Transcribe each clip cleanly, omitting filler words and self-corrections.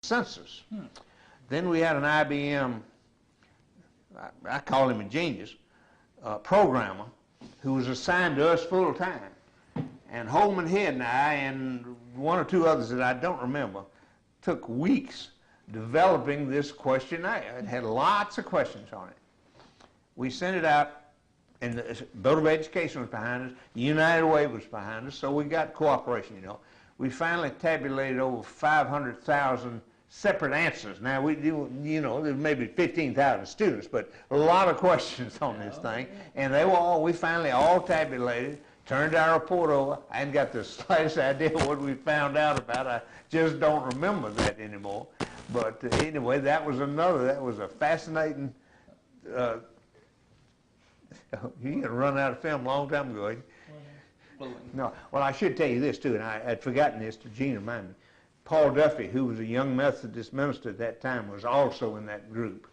reminiscences. Then we had an IBM, I call him a genius, programmer, who was assigned to us full time. And Holman Head and I, and one or two others that I don't remember, took weeks developing this questionnaire. It had lots of questions on it. We sent it out, and the Board of Education was behind us, United Way was behind us, so we got cooperation, you know. We finally tabulated over 500,000 separate answers. Now, we do, you know, there's maybe 15,000 students, but a lot of questions on this thing, and they were all, we finally all tabulated, turned our report over. I hadn't got the slightest idea what we found out about. I just don't remember that anymore. But anyway, that was a fascinating, you had run out of film a long time ago, No, well, I should tell you this, too, and I had forgotten this, Gene reminded me. Paul Duffy, who was a young Methodist minister at that time, was also in that group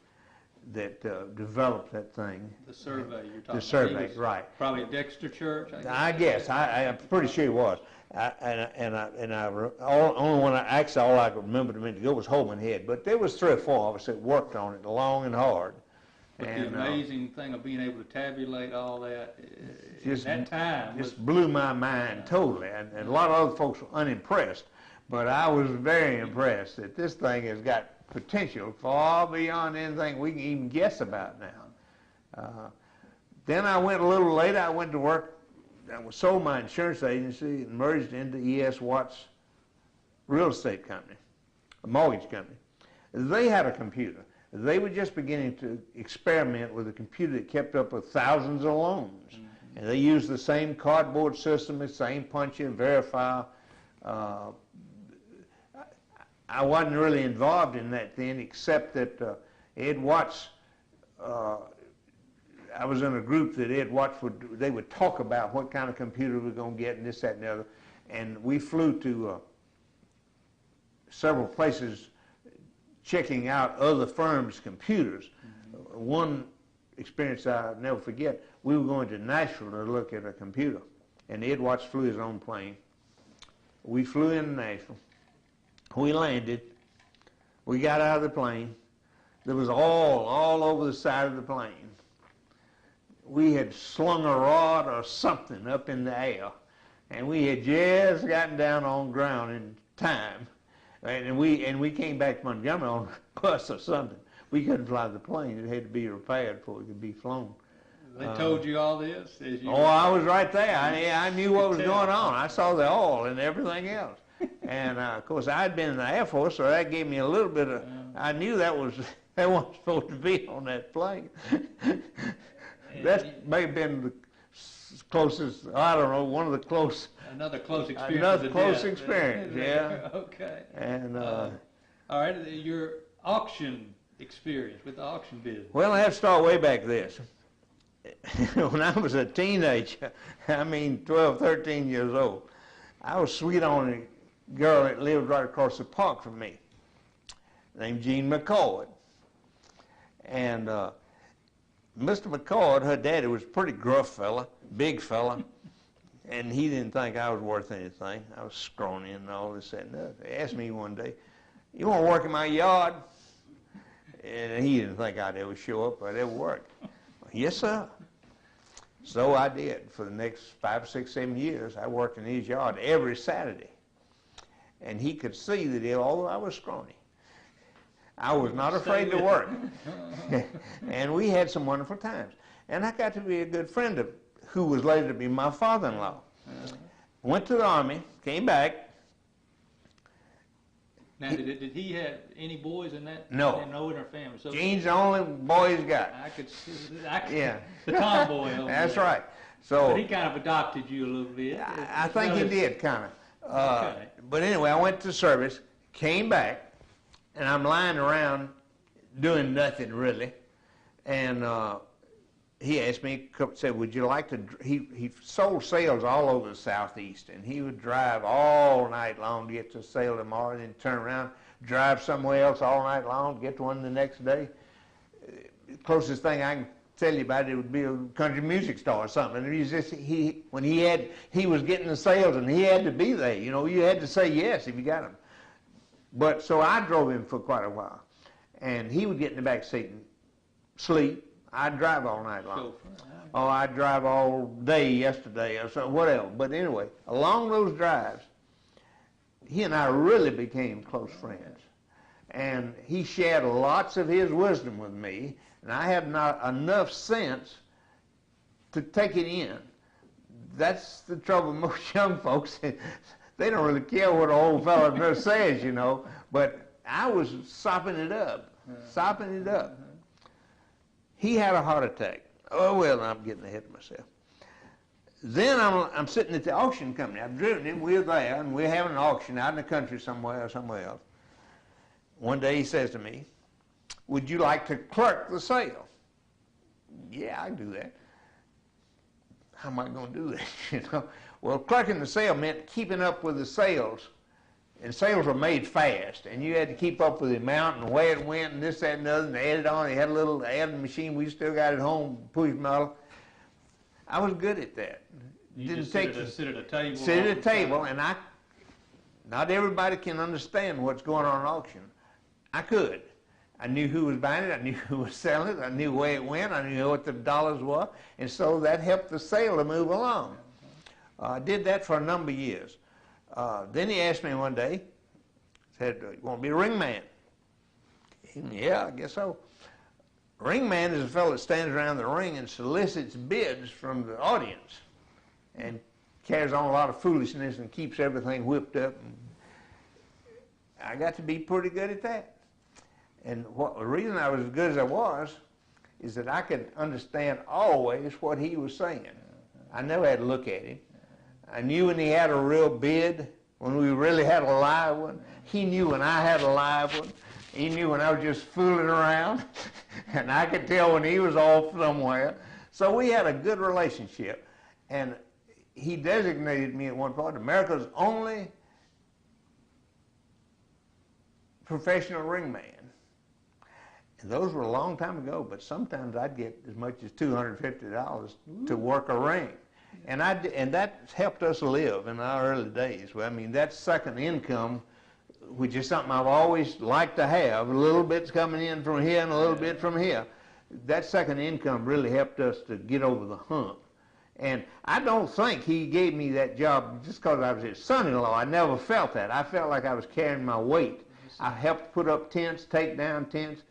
that developed that thing. The survey you're talking about. The survey, right. Probably at Dexter Church, I guess. I'm pretty sure he was. Only one, actually all I could remember a minute ago was Holman Head, but there was 3 or 4 of us that worked on it long and hard. But the amazing thing of being able to tabulate all that just, at that time just blew my mind totally, and a lot of other folks were unimpressed, but I was very impressed that this thing has got potential far beyond anything we can even guess about now. Then I went a little later, I went to work, I sold my insurance agency and merged into E.S. Watts Real Estate Company, a mortgage company. They had a computer. They were just beginning to experiment with a computer that kept up with thousands of loans. Mm-hmm. And they used the same cardboard system, the same punch in, verify. I wasn't really involved in that then, except that Ed Watts, I was in a group that Ed Watts they would talk about what kind of computer we were going to get and this, that, and the other. And we flew to several places checking out other firms' computers. Mm-hmm. One experience I'll never forget, we were going to Nashville to look at a computer, and Ed Watts flew his own plane. We flew into Nashville. We landed. We got out of the plane. There was all over the side of the plane. We had slung a rod or something up in the air, and we had just gotten down on ground in time. And we came back to Montgomery on a bus or something. We couldn't fly the plane. It had to be repaired before it could be flown. They told you all this? I was right there. I knew what was going on. I saw the oil and everything else. And, of course, I'd been in the Air Force, so that gave me a little bit of, I knew that wasn't supposed to be on that plane. That may have been the closest, I don't know, one of the close. Another close experience. Another close experience, yeah. Okay. And all right, your auction experience with the auction business. Well, I have to start way back this. When I was a teenager, 12, 13 years old, I was sweet on a girl that lived right across the park from me, named Jean McCord. And Mr. McCord, her daddy, was a pretty gruff fella, big fella. And he didn't think I was worth anything. I was scrawny and all this and that. He asked me one day, "You want to work in my yard?" And he didn't think I'd ever show up or I'd ever work. Yes, sir. So I did. For the next 5, 6, 7 years, I worked in his yard every Saturday. And he could see that although I was scrawny, I was not afraid to work. And we had some wonderful times. And I got to be a good friend of who was later to be my father-in-law. Went to the Army, came back. Now, did he have any boys in that? No. No in her family. So Gene's the only boy he's got. I could yeah. The tomboy over That's there. right. So but he kind of adopted you a little bit. I think he did, kind of. Okay. But anyway, I went to service, came back, and I'm lying around doing nothing really. And he asked me, said, "Would you like to?" He sold sales all over the Southeast, and he would drive all night long to get to a sale tomorrow, then turn around, drive somewhere else all night long, get to one the next day. The closest thing I can tell you about it would be a country music store or something. And when he was getting the sales, and he had to be there. You know, you had to say yes if you got them. But so I drove him for quite a while, and he would get in the back seat and sleep. I'd drive all night long. Oh, I'd drive all day yesterday or so, whatever. But anyway, along those drives, he and I really became close friends. And he shared lots of his wisdom with me, and I had not enough sense to take it in. That's the trouble with most young folks. They don't really care what an old fellow says, you know. But I was sopping it up. He had a heart attack. Oh, well, I'm getting ahead of myself. Then I'm sitting at the auction company. I've driven him. We're there, and we're having an auction out in the country somewhere or somewhere else. One day he says to me, would you like to clerk the sale? Yeah, I can do that. How am I going to do that? You know? Well, clerking the sale meant keeping up with the sales. And sales were made fast, and you had to keep up with the amount and where it went and this, that, and the other, and they added on. They had a little adding machine we still got at home, push model. I was good at that. You didn't sit at a table. Sit at a table, and not everybody can understand what's going on in auction. I could. I knew who was buying it. I knew who was selling it. I knew where it went. I knew what the dollars were, and so that helped the sale to move along. I did that for a number of years. Then he asked me one day, said, you want to be a ring man? Yeah, I guess so. Ring man is a fellow that stands around the ring and solicits bids from the audience and carries on a lot of foolishness and keeps everything whipped up. And I got to be pretty good at that. And the reason I was as good as I was is that I could understand always what he was saying. I never had to look at him. I knew when he had a real bid, when we really had a live one. He knew when I had a live one. He knew when I was just fooling around. And I could tell when he was off somewhere. So we had a good relationship. And he designated me at one point America's only professional ring man. And those were a long time ago, but sometimes I'd get as much as $250 to work a ring. And that helped us live in our early days. Well, I mean, that second income, which is something I've always liked to have, a little bit's coming in from here and a little bit from here. That second income really helped us to get over the hump. And I don't think he gave me that job just because I was his son-in-law. I never felt that. I felt like I was carrying my weight. I helped put up tents, take down tents,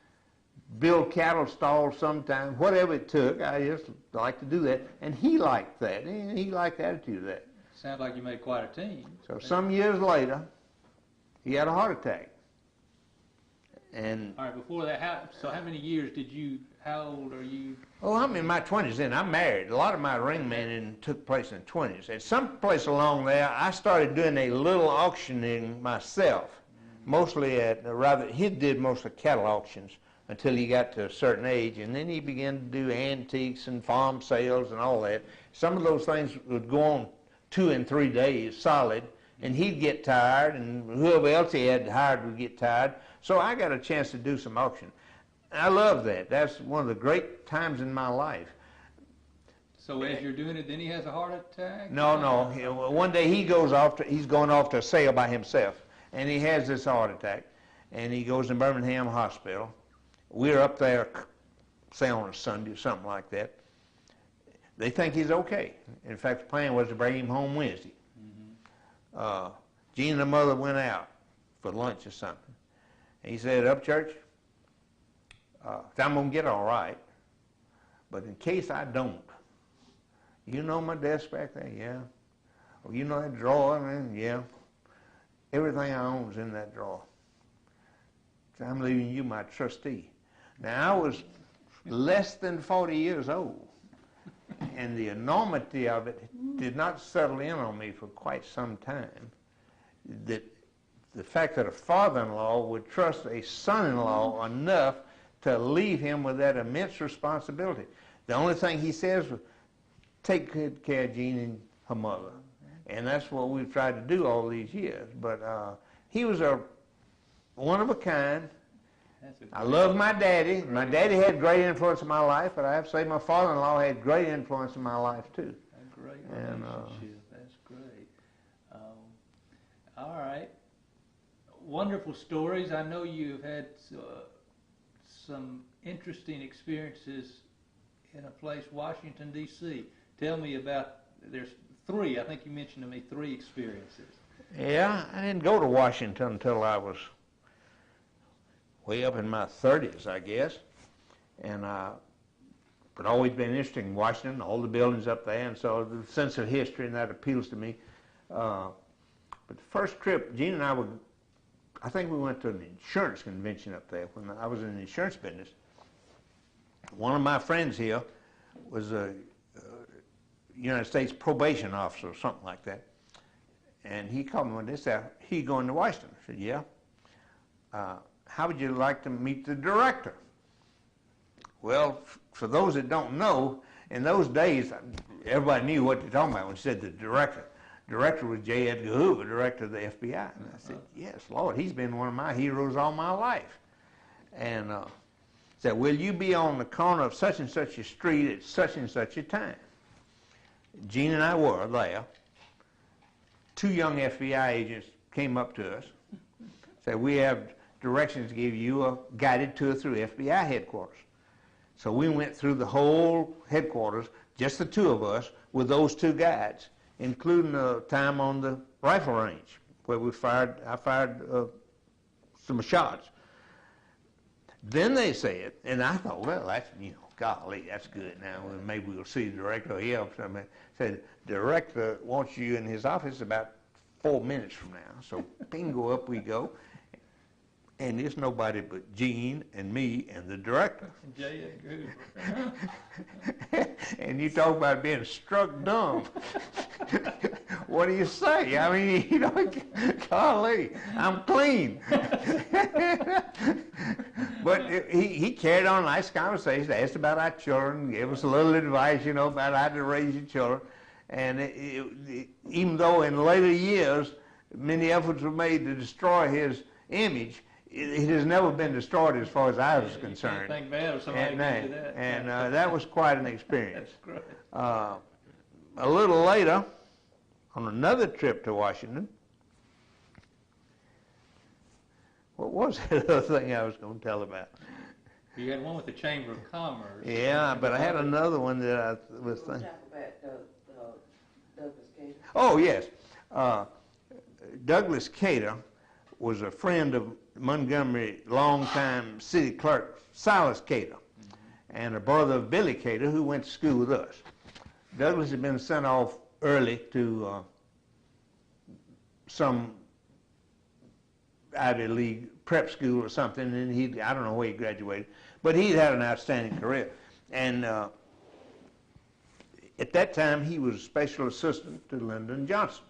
build cattle stalls sometimes, whatever it took. I just liked to do that. And he liked that. And he liked the attitude of that. Sounds like you made quite a team. So some years later, he had a heart attack. And all right, before that, how many years how old are you? Oh, I'm in my 20s then. I'm married. A lot of my ring manning took place in the 20s. At some place along there, I started doing a little auctioning myself. Mostly he did most of cattle auctions until he got to a certain age, and then he began to do antiques and farm sales and all that. Some of those things would go on 2 and 3 days solid, and he'd get tired, and whoever else he had hired would get tired. So I got a chance to do some auction. I love that. That's one of the great times in my life. So as you're doing it, then he has a heart attack? No. One day he's going off to a sale by himself, and he has this heart attack, and he goes to Birmingham Hospital. We're up there, say on a Sunday or something like that. They think he's okay. In fact, the plan was to bring him home Wednesday. Gene and the mother went out for lunch or something. And he said, Upchurch, I'm going to get all right, but in case I don't, you know my desk back there? Yeah. Oh, you know that drawer? Man? Yeah. Everything I own is in that drawer. So I'm leaving you my trustee. Now, I was less than 40 years old, and the enormity of it did not settle in on me for quite some time. The fact that a father-in-law would trust a son-in-law enough to leave him with that immense responsibility. The only thing he says was, take good care of Jean and her mother. And that's what we've tried to do all these years. But he was a one of a kind. I love my daddy. My daddy had great influence in my life, but I have to say my father-in-law had great influence in my life too. A great relationship. That's great. All right. wonderful stories. I know you've had some interesting experiences in a place, Washington, D.C. Tell me about, there's three, I think you mentioned to me three experiences. Yeah, I didn't go to Washington until I was way up in my 30s, I guess. And but always been interested in Washington, all the buildings up there, and so the sense of history, and that appeals to me. But the first trip, Gene and I think we went to an insurance convention up there when I was in the insurance business. One of my friends here was a United States probation officer or something like that. And he called me one day and said, "He going to Washington?" I said, "Yeah." "How would you like to meet the director?" Well, for those that don't know, in those days, everybody knew what they're talking about when you said the director. Director was J. Edgar Hoover, director of the FBI. And I said, "Yes, Lord, he's been one of my heroes all my life." And said, "Will you be on the corner of such and such a street at such and such a time?" Gene and I were there. Two young FBI agents came up to us, said, "We have directions to give you a guided tour through FBI headquarters." So we went through the whole headquarters, just the two of us, with those two guides, including the time on the rifle range where I fired some shots. Then they said, and I thought, well, that's, golly, that's good. Now maybe we'll see the director. Yeah, somebody said, "Director wants you in his office about 4 minutes from now." So bingo, up we go. And it's nobody but Gene and me and the director. J. Edgar Hoover. And you talk about being struck dumb. What do you say? I mean, golly, I'm clean. But he carried on a nice conversation, asked about our children, gave us a little advice, about how to raise your children. And even though in later years many efforts were made to destroy his image, it has never been destroyed as far as I was concerned. You can't think bad of somebody can do that. And that was quite an experience. That's great. A little later, on another trip to Washington, what was the other thing I was going to tell about? You had one with the Chamber of Commerce. Yeah, but I had another one that I was thinking. Talk about Douglas Cater. Oh, yes. Douglas Cater was a friend of Montgomery longtime city clerk Silas Cater, and a brother of Billy Cater who went to school with us. Douglas had been sent off early to some Ivy League prep school or something, and I don't know where he graduated, but he'd had an outstanding career. And at that time, he was special assistant to Lyndon Johnson,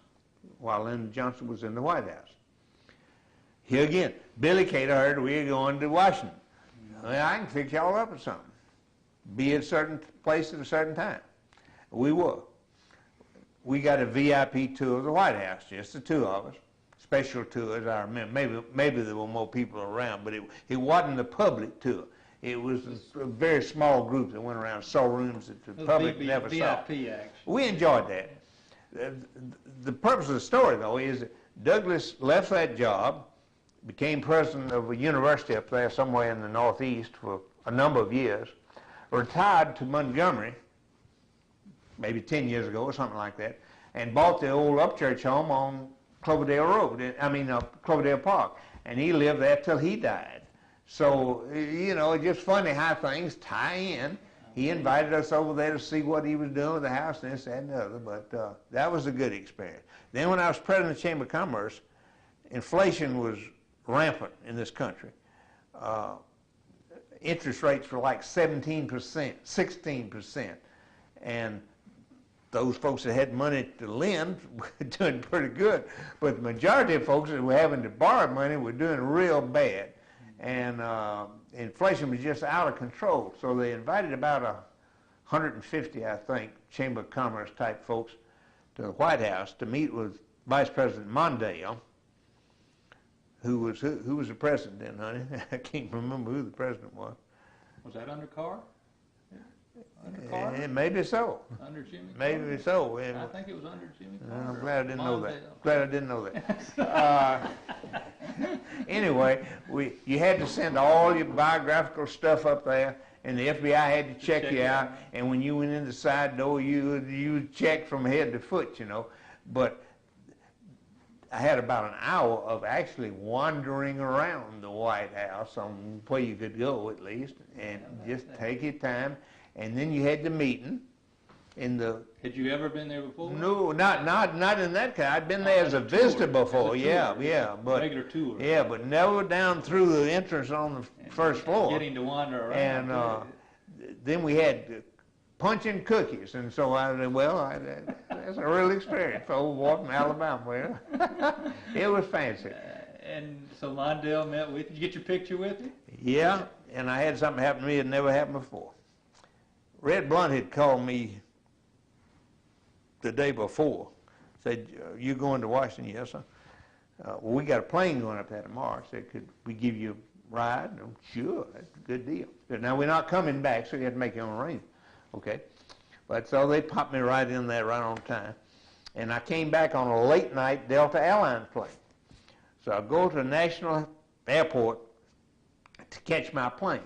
while Lyndon Johnson was in the White House. Here again, Billy Cater heard we were going to Washington. Well, I can fix y'all up or something. Be at a certain place at a certain time. We were. We got a VIP tour of the White House, just the two of us. Special tours, I remember. Maybe there were more people around, but it wasn't a public tour. It was a very small group that went around, saw rooms that the public never saw. VIP action. We enjoyed that. The purpose of the story, though, is that Douglas left that job, became president of a university up there somewhere in the Northeast for a number of years, retired to Montgomery, maybe 10 years ago or something like that, and bought the old Upchurch home on Cloverdale Road, Cloverdale Park, and he lived there till he died. So, it's just funny how things tie in. He invited us over there to see what he was doing with the house, and this, that, and the other, but that was a good experience. Then when I was president of the Chamber of Commerce, inflation was rampant in this country. Interest rates were like 17%, 16%, and those folks that had money to lend were doing pretty good, but the majority of folks that were having to borrow money were doing real bad, and inflation was just out of control. So they invited about 150, I think, Chamber of Commerce type folks to the White House to meet with Vice President Mondale, who was the president then, honey? I can't remember who the president was. Was that under Carr? Under Carter? Maybe so. Under Jimmy Carter? Maybe so. I think it was under Jimmy Carter. I'm glad I didn't know that. Mondale. Glad I didn't know that. Anyway, you had to send all your biographical stuff up there, and the FBI had to check you out. And when you went in the side door, you checked from head to foot, you know. But I had about an hour of actually wandering around the White House on where you could go at least, and just take your time. And then you had the meeting in the. Had you ever been there before? No, not in that kind. I'd been there as a visitor before. Yeah, but regular tour. Yeah, but never down through the entrance on the first floor. Getting to wander around. And then we had punch and cookies, and so I said, well, that's a real experience for old boy from Alabama. Well, it was fancy. And so Mondale met with you. Did you get your picture with him? Yeah, and I had something happen to me that never happened before. Red Blunt had called me the day before, said, you going to Washington? Yes, sir. Well, we got a plane going up there tomorrow. Said, could we give you a ride? No, sure, that's a good deal. Said, now, we're not coming back, so you have to make your own arrangements. Okay. But so they popped me right in there right on time. And I came back on a late night Delta Airlines plane. So I go to the National Airport to catch my plane.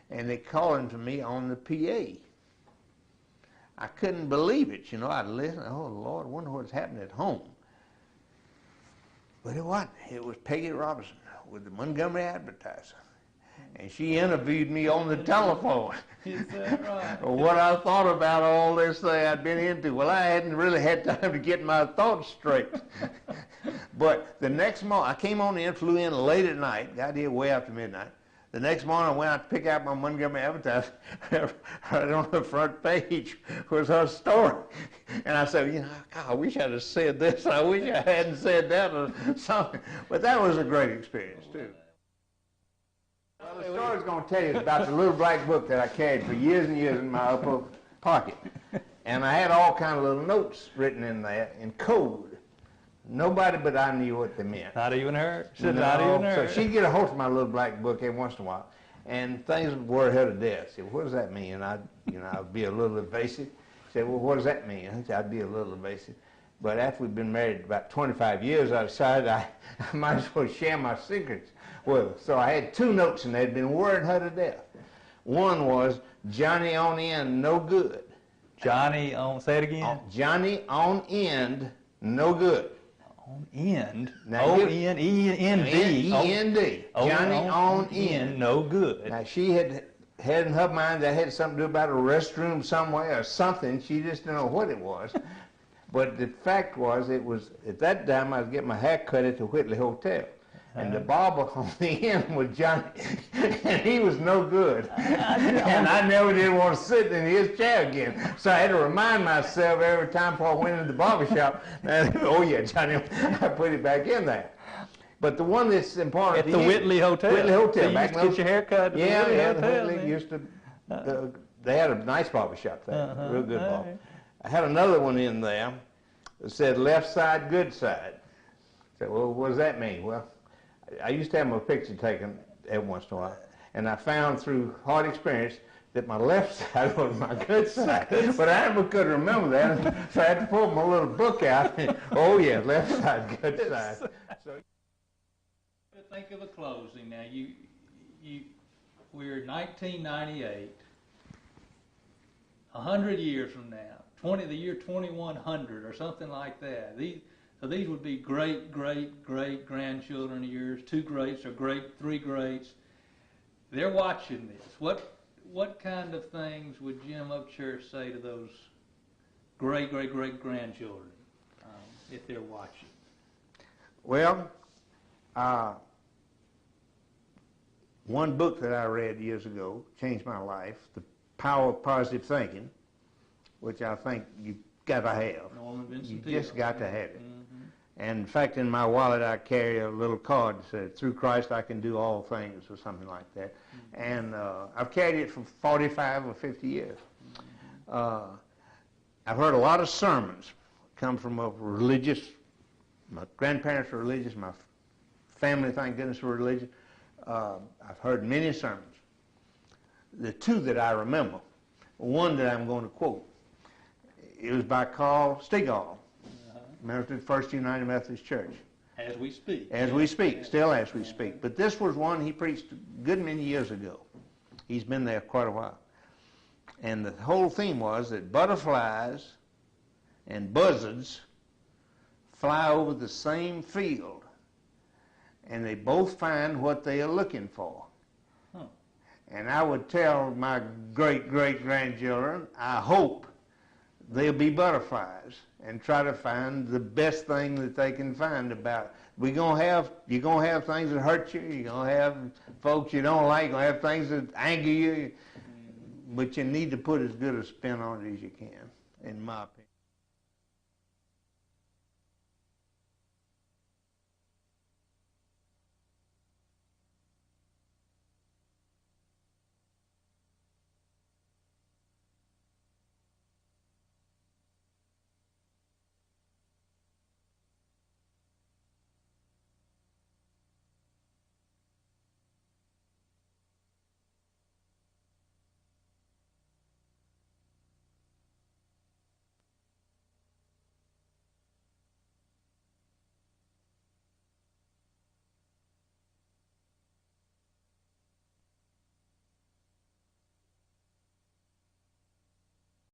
And they calling to me on the PA. I couldn't believe it, you know. I'd listen, oh Lord, I wonder what's happening at home. But it wasn't. It was Peggy Robinson with the Montgomery Advertiser. And she interviewed me on the telephone. Is that right? What I thought about all this thing I'd been into. Well, I hadn't really had time to get my thoughts straight. But the next morning, I came on in, flew in late at night, got here way after midnight. The next morning, I went out to pick out my Montgomery Advertiser. Right on the front page was her story. And I said, you know, God, I wish I'd have said this. I wish I hadn't said that or something. But that was a great experience, too. Well, the story's going to tell you about the little black book that I carried for years and years in my upper pocket. And I had all kind of little notes written in there in code. Nobody but I knew what they meant. Not even her? Not even her. So she'd get a hold of my little black book every once in a while, and things would worry her to death. She said, what does that mean? And I'd be a little evasive. She said, well, what does that mean? I'd be a little evasive. But after we'd been married about 25 years, I decided I might as well share my secrets with her. So I had two notes, and they'd been worrying her to death. One was, Johnny on end, no good. Johnny on, say it again. Johnny on end, no good. On end? O-N-E-N-D. E-N-D. Johnny on end. No good. Now, she had in her mind that had something to do about a restroom somewhere or something. She just didn't know what it was. But the fact was, it was, at that time, I was getting my hair cut at the Whitley Hotel. And the barber on the end was Johnny, and he was no good. And I never did want to sit in his chair again. So I had to remind myself every time before I went into the barber shop, oh yeah, Johnny, I put it back in there. But the one that's important at the Whitley Hotel. Whitley Hotel. So you used to get your hair cut at the Whitley Hotel. Whitley used to. They had a nice barber shop there, real good barber. Right. I had another one in there that said left side, good side. I said, well, what does that mean? Well, I used to have my picture taken every once in a while, and I found through hard experience that my left side was my good side. But I never could remember that, so I had to pull my little book out. And, oh yeah, left side, good side. So, think of a closing now. We're 1998. 100 years from now, the year 2100 or something like that. So these would be great, great, great grandchildren of yours, two greats or three greats. They're watching this. What kind of things would Jim Upchurch say to those great, great, great grandchildren if they're watching? Well, one book that I read years ago changed my life, The Power of Positive Thinking, which I think you've got to have. Norman Vincent You just got to have it. And in fact, in my wallet, I carry a little card that says, through Christ, I can do all things, or something like that. And I've carried it for 45 or 50 years. I've heard a lot of sermons come from a religious, my grandparents were religious, my family, thank goodness, were religious. I've heard many sermons. the two that I remember. One that I'm going to quote. It was by Carl Stigall, minister at First United Methodist Church. As we speak. As we speak, still as we speak. But this was one he preached a good many years ago. He's been there quite a while. And the whole theme was that butterflies and buzzards fly over the same field, and they both find what they are looking for. Huh. And I would tell my great-great-grandchildren, I hope they'll be butterflies and try to find the best thing that they can find about it. You're gonna have things that hurt you. You're gonna have folks you don't like. You're gonna have things that anger you. But you need to put as good a spin on it as you can, in my opinion.